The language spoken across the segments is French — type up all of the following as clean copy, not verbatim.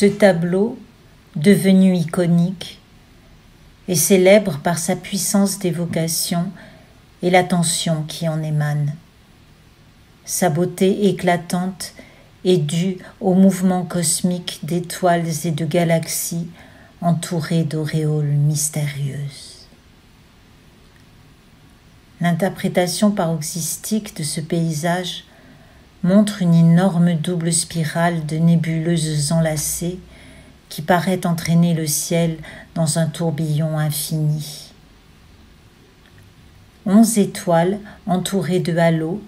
Ce tableau, devenu iconique, est célèbre par sa puissance d'évocation et l'attention qui en émane. Sa beauté éclatante est due au mouvement cosmique d'étoiles et de galaxies entourées d'auréoles mystérieuses. L'interprétation paroxystique de ce paysage montre une énorme double spirale de nébuleuses enlacées qui paraît entraîner le ciel dans un tourbillon infini. 11 étoiles entourées de halos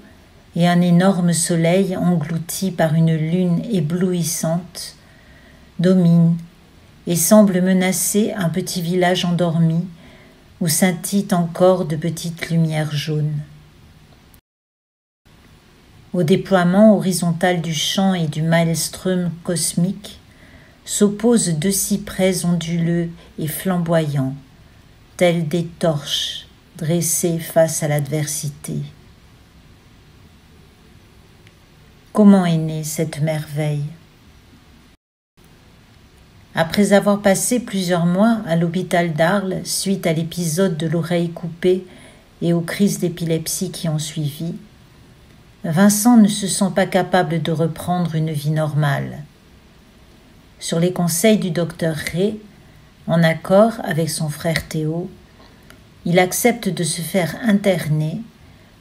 et un énorme soleil englouti par une lune éblouissante dominent et semblent menacer un petit village endormi où scintillent encore de petites lumières jaunes. Au déploiement horizontal du champ et du maelstrom cosmique s'opposent 2 cyprès onduleux et flamboyants, tels des torches dressées face à l'adversité. Comment est née cette merveille? Après avoir passé plusieurs mois à l'hôpital d'Arles suite à l'épisode de l'oreille coupée et aux crises d'épilepsie qui ont suivi, Vincent ne se sent pas capable de reprendre une vie normale. Sur les conseils du docteur Ray, en accord avec son frère Théo, il accepte de se faire interner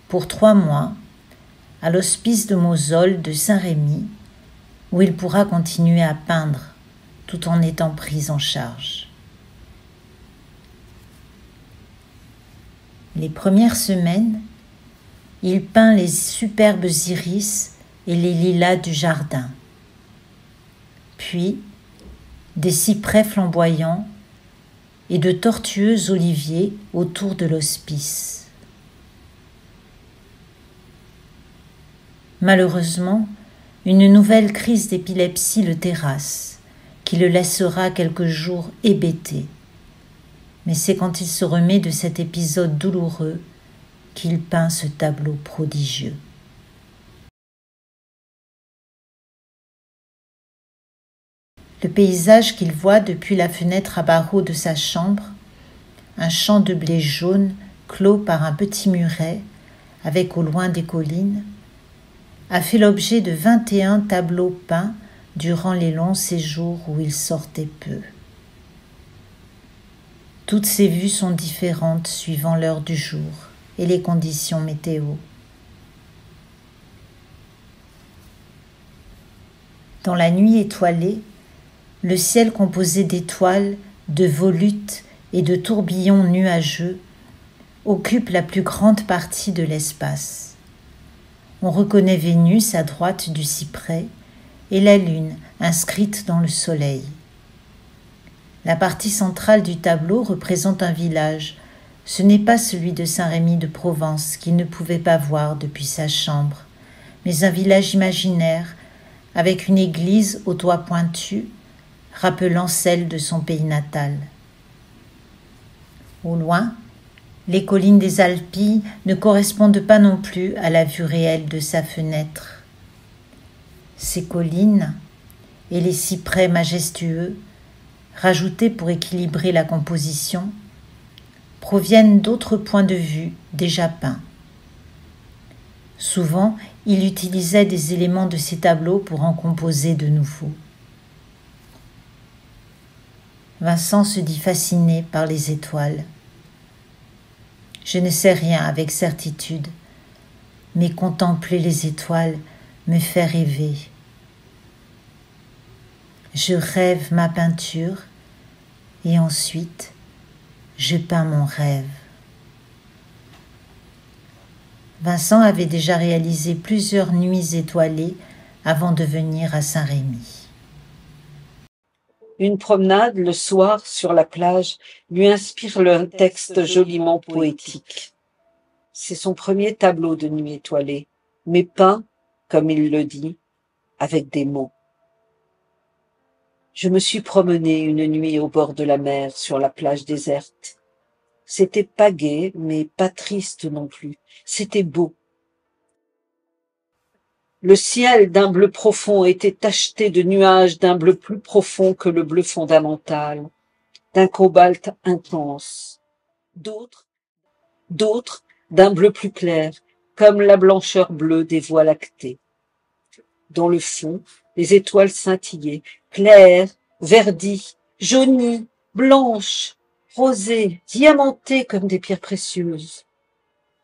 pour 3 mois à l'hospice de Mausolles de Saint-Rémy, où il pourra continuer à peindre tout en étant pris en charge. Les premières semaines, il peint les superbes iris et les lilas du jardin. Puis, des cyprès flamboyants et de tortueux oliviers autour de l'hospice. Malheureusement, une nouvelle crise d'épilepsie le terrasse, qui le laissera quelques jours hébété. Mais c'est quand il se remet de cet épisode douloureux qu'il peint ce tableau prodigieux. Le paysage qu'il voit depuis la fenêtre à barreaux de sa chambre, un champ de blé jaune clos par un petit muret, avec au loin des collines, a fait l'objet de 21 tableaux peints durant les longs séjours où il sortait peu. Toutes ces vues sont différentes suivant l'heure du jour et les conditions météo. Dans la nuit étoilée, le ciel composé d'étoiles, de volutes et de tourbillons nuageux occupe la plus grande partie de l'espace. On reconnaît Vénus à droite du cyprès et la lune inscrite dans le soleil. La partie centrale du tableau représente un village. Ce n'est pas celui de Saint-Rémy de Provence qu'il ne pouvait pas voir depuis sa chambre, mais un village imaginaire avec une église aux toits pointus, rappelant celle de son pays natal. Au loin, les collines des Alpilles ne correspondent pas non plus à la vue réelle de sa fenêtre. Ces collines et les cyprès majestueux, rajoutés pour équilibrer la composition, proviennent d'autres points de vue déjà peints. Souvent, il utilisait des éléments de ses tableaux pour en composer de nouveaux. Vincent se dit fasciné par les étoiles. Je ne sais rien avec certitude, mais contempler les étoiles me fait rêver. Je rêve ma peinture et ensuite je peins mon rêve. Vincent avait déjà réalisé plusieurs nuits étoilées avant de venir à Saint-Rémy. Une promenade le soir sur la plage lui inspire un texte joliment poétique. C'est son premier tableau de nuit étoilée, mais peint, comme il le dit, avec des mots. Je me suis promené une nuit au bord de la mer sur la plage déserte. C'était pas gai, mais pas triste non plus. C'était beau. Le ciel d'un bleu profond était tacheté de nuages d'un bleu plus profond que le bleu fondamental, d'un cobalt intense. D'autres d'un bleu plus clair, comme la blancheur bleue des voies lactées. Dans le fond, les étoiles scintillaient, claires, verdies, jaunies, blanches, rosées, diamantées comme des pierres précieuses.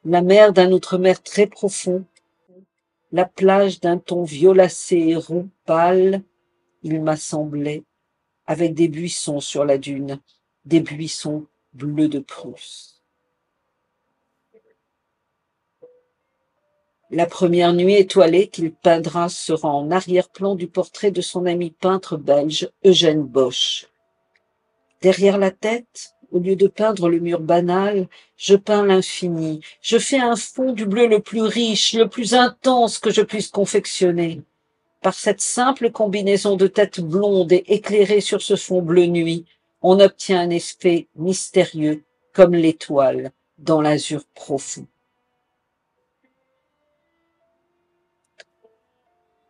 La mer d'un outre-mer très profond, la plage d'un ton violacé et roux pâle, il m'a semblé, avec des buissons sur la dune, des buissons bleus de Prusse. La première nuit étoilée qu'il peindra sera en arrière-plan du portrait de son ami peintre belge Eugène Bosch. Derrière la tête, au lieu de peindre le mur banal, je peins l'infini. Je fais un fond du bleu le plus riche, le plus intense que je puisse confectionner. Par cette simple combinaison de têtes blondes et éclairées sur ce fond bleu nuit, on obtient un effet mystérieux comme l'étoile dans l'azur profond.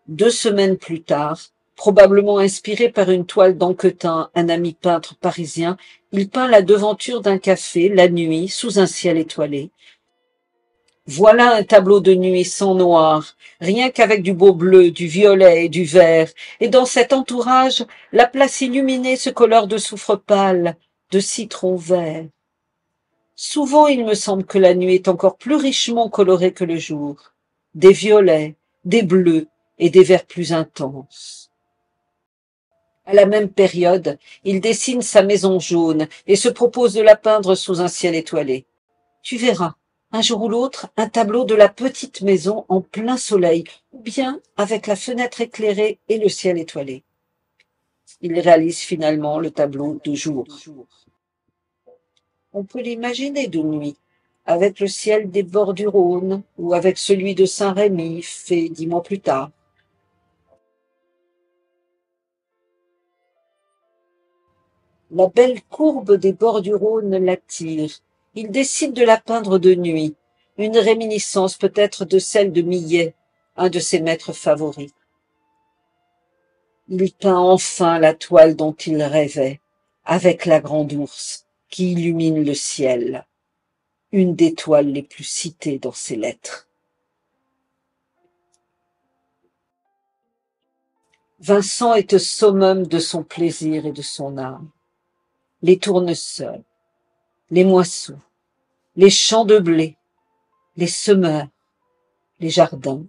2 semaines plus tard, probablement inspiré par une toile d'Anquetin, un ami peintre parisien, il peint la devanture d'un café, la nuit, sous un ciel étoilé. Voilà un tableau de nuit sans noir, rien qu'avec du beau bleu, du violet et du vert, et dans cet entourage, la place illuminée se colore de soufre pâle, de citron vert. Souvent il me semble que la nuit est encore plus richement colorée que le jour. Des violets, des bleus, et des verts plus intenses. À la même période, il dessine sa maison jaune et se propose de la peindre sous un ciel étoilé. Tu verras, un jour ou l'autre, un tableau de la petite maison en plein soleil, ou bien avec la fenêtre éclairée et le ciel étoilé. Il réalise finalement le tableau de jour. On peut l'imaginer de nuit, avec le ciel des bords du Rhône, ou avec celui de Saint-Rémy, fait 10 mois plus tard. La belle courbe des bords du Rhône l'attire. Il décide de la peindre de nuit, une réminiscence peut-être de celle de Millet, un de ses maîtres favoris. Il peint enfin la toile dont il rêvait, avec la grande ours qui illumine le ciel, une des toiles les plus citées dans ses lettres. Vincent est au summum de son plaisir et de son âme. Les tournesols, les moissons, les champs de blé, les semeurs, les jardins,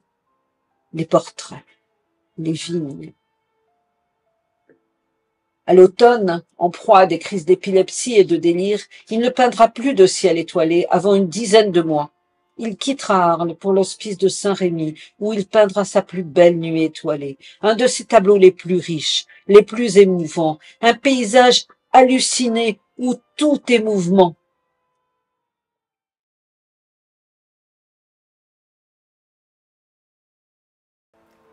les portraits, les vignes. À l'automne, en proie à des crises d'épilepsie et de délire, il ne peindra plus de ciel étoilé avant une dizaine de mois. Il quittera Arles pour l'hospice de Saint-Rémy, où il peindra sa plus belle nuit étoilée, un de ses tableaux les plus riches, les plus émouvants, un paysage halluciné où tout est mouvement.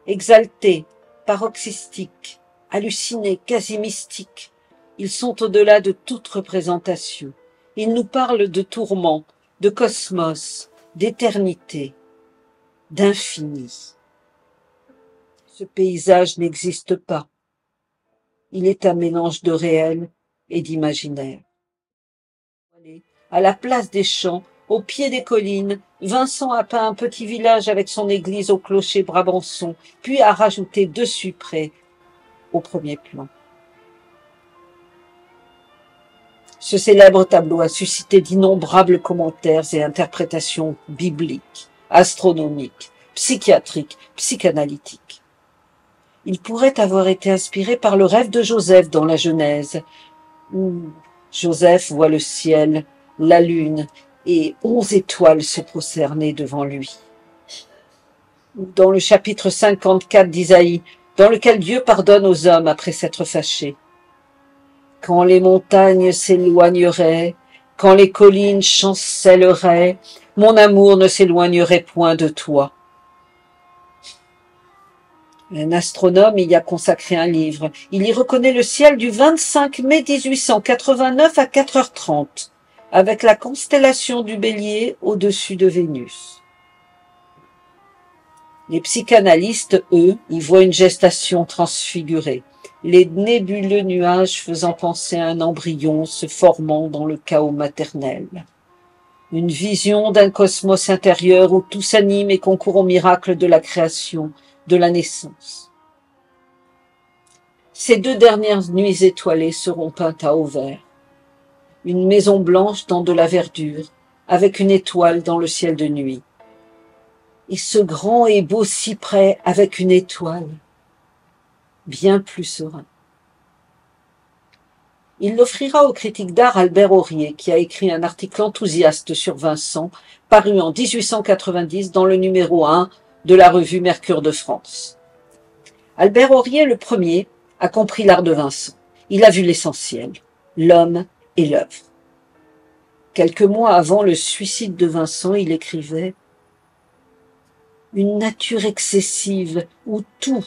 Exaltés, paroxystiques, hallucinés, quasi mystiques, ils sont au-delà de toute représentation. Ils nous parlent de tourments, de cosmos, d'éternité, d'infini. Ce paysage n'existe pas. Il est un mélange de réel et d'imaginaire. À la place des champs, au pied des collines, Vincent a peint un petit village avec son église au clocher Brabançon, puis a rajouté 2 cyprès au premier plan. Ce célèbre tableau a suscité d'innombrables commentaires et interprétations bibliques, astronomiques, psychiatriques, psychanalytiques. Il pourrait avoir été inspiré par le rêve de Joseph dans la Genèse, où Joseph voit le ciel, la lune et 11 étoiles se prosterner devant lui. Dans le chapitre 54 d'Isaïe, dans lequel Dieu pardonne aux hommes après s'être fâchés. Quand les montagnes s'éloigneraient, quand les collines chancelleraient, mon amour ne s'éloignerait point de toi. Un astronome y a consacré un livre. Il y reconnaît le ciel du 25 mai 1889 à 4h30, avec la constellation du Bélier au-dessus de Vénus. Les psychanalystes, eux, y voient une gestation transfigurée, les nébuleux nuages faisant penser à un embryon se formant dans le chaos maternel. Une vision d'un cosmos intérieur où tout s'anime et concourt au miracle de la création, de la naissance. Ces 2 dernières nuits étoilées seront peintes à eau vert. Une maison blanche dans de la verdure, avec une étoile dans le ciel de nuit. Et ce grand et beau cyprès avec une étoile, bien plus serein. Il l'offrira au critique d'art Albert Aurier, qui a écrit un article enthousiaste sur Vincent, paru en 1890 dans le numéro 1 de la revue Mercure de France. Albert Aurier, le premier, a compris l'art de Vincent. Il a vu l'essentiel, l'homme et l'œuvre. Quelques mois avant le suicide de Vincent, il écrivait « Une nature excessive où tout,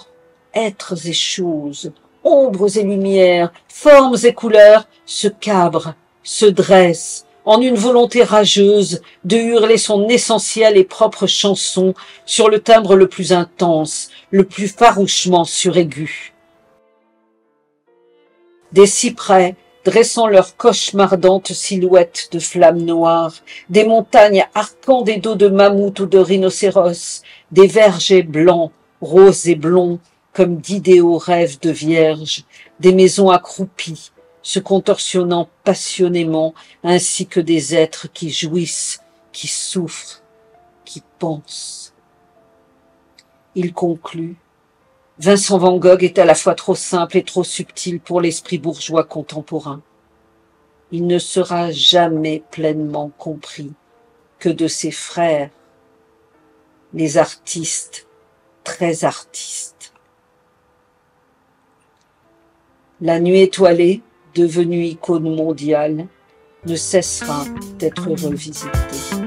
êtres et choses, ombres et lumières, formes et couleurs, se cabre, se dresse, en une volonté rageuse de hurler son essentielle et propre chanson sur le timbre le plus intense, le plus farouchement suraigu. Des cyprès, dressant leurs cauchemardantes silhouettes de flammes noires, des montagnes arquant des dos de mammouth ou de rhinocéros, des vergers blancs, roses et blonds, comme d'idéaux rêves de vierges, des maisons accroupies, se contorsionnant passionnément, ainsi que des êtres qui jouissent, qui souffrent, qui pensent. » Il conclut. Vincent van Gogh est à la fois trop simple et trop subtil pour l'esprit bourgeois contemporain. Il ne sera jamais pleinement compris que de ses frères, les artistes très artistes. La nuit étoilée, devenue icône mondiale, ne cessera d'être revisitée.